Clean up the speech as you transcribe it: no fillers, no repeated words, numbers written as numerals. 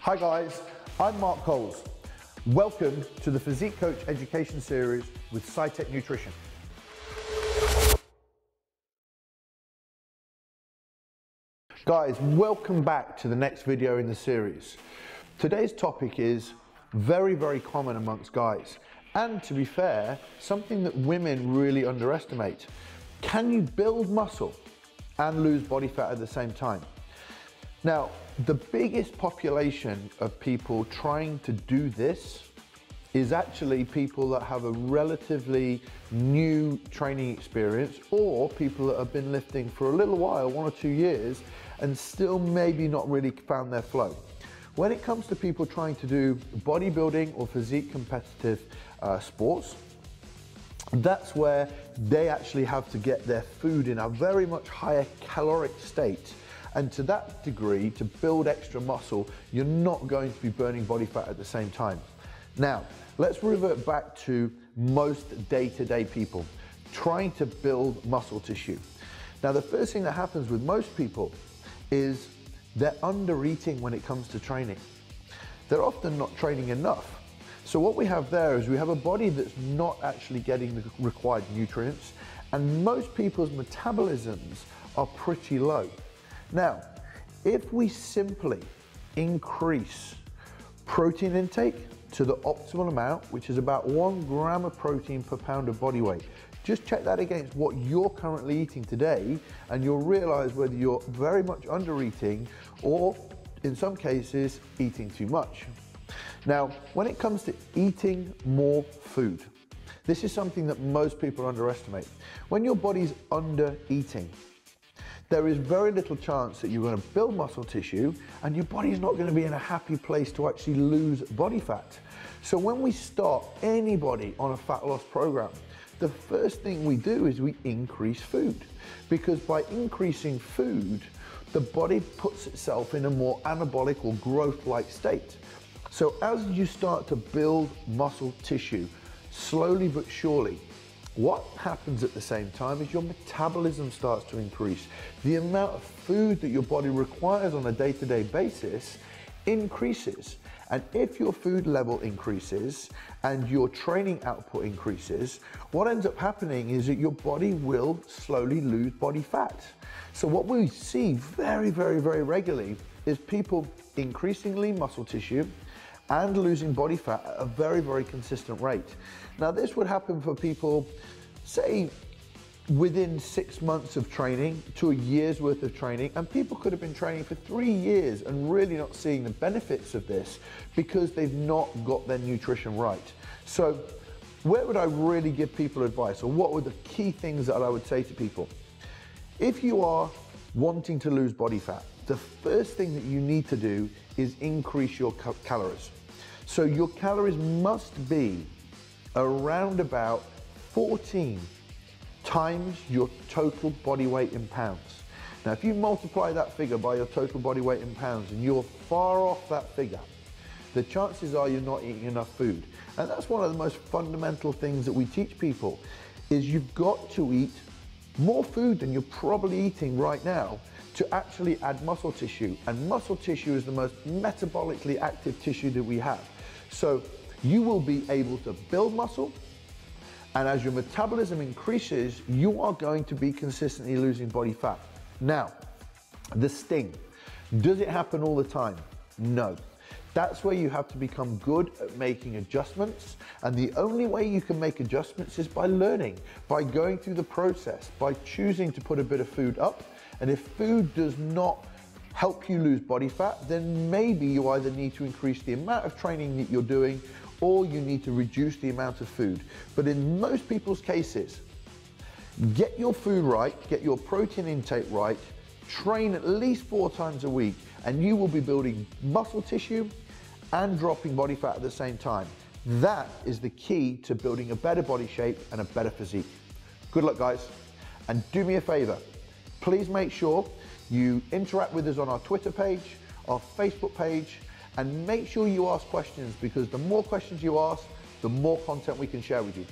Hi guys, I'm Mark Coles. Welcome to the Physique Coach Education Series with Scitec Nutrition. Guys, welcome back to the next video in the series. Today's topic is very common amongst guys, and to be fair, something that women really underestimate. Can you build muscle and lose body fat at the same time? Now, the biggest population of people trying to do this is actually people that have a relatively new training experience, or people that have been lifting for a little while, 1 or 2 years, and still maybe not really found their flow. When it comes to people trying to do bodybuilding or physique competitive sports, that's where they actually have to get their food in a very much higher caloric state. And to that degree, to build extra muscle, you're not going to be burning body fat at the same time. Now, let's revert back to most day-to-day people trying to build muscle tissue. Now, the first thing that happens with most people is they're under-eating when it comes to training. They're often not training enough. So what we have there is we have a body that's not actually getting the required nutrients, and most people's metabolisms are pretty low. Now, if we simply increase protein intake to the optimal amount, which is about 1 gram of protein per pound of body weight, just check that against what you're currently eating today, and you'll realize whether you're very much under eating or, in some cases, eating too much. Now, when it comes to eating more food, this is something that most people underestimate. When your body's under eating, there is very little chance that you're going to build muscle tissue, and your body's not going to be in a happy place to actually lose body fat. So when we start anybody on a fat loss program, the first thing we do is we increase food, because by increasing food, the body puts itself in a more anabolic or growth-like state. So as you start to build muscle tissue, slowly but surely, what happens at the same time is your metabolism starts to increase. The amount of food that your body requires on a day-to-day basis increases. And if your food level increases and your training output increases, what ends up happening is that your body will slowly lose body fat. So what we see very regularly is people increasingly muscle tissue and losing body fat at a very consistent rate. Now, this would happen for people, say, within 6 months of training to a year's worth of training, and people could have been training for 3 years and really not seeing the benefits of this because they've not got their nutrition right. So where would I really give people advice, or what were the key things that I would say to people? If you are wanting to lose body fat, the first thing that you need to do is increase your calories. So your calories must be around about 14 times your total body weight in pounds. Now, if you multiply that figure by your total body weight in pounds and you're far off that figure, the chances are you're not eating enough food. And that's one of the most fundamental things that we teach people, is you've got to eat more food than you're probably eating right now to actually add muscle tissue. And muscle tissue is the most metabolically active tissue that we have. So you will be able to build muscle, and as your metabolism increases, you are going to be consistently losing body fat. Now, the sting. Does it happen all the time? No. That's where you have to become good at making adjustments, and the only way you can make adjustments is by learning, by going through the process, by choosing to put a bit of food up. And if food does not help you lose body fat, then maybe you either need to increase the amount of training that you're doing, or you need to reduce the amount of food. But in most people's cases, get your food right, get your protein intake right, train at least 4 times a week, and you will be building muscle tissue and dropping body fat at the same time. That is the key to building a better body shape and a better physique. Good luck, guys. And do me a favor, please make sure you interact with us on our Twitter page, our Facebook page, and make sure you ask questions, because the more questions you ask, the more content we can share with you.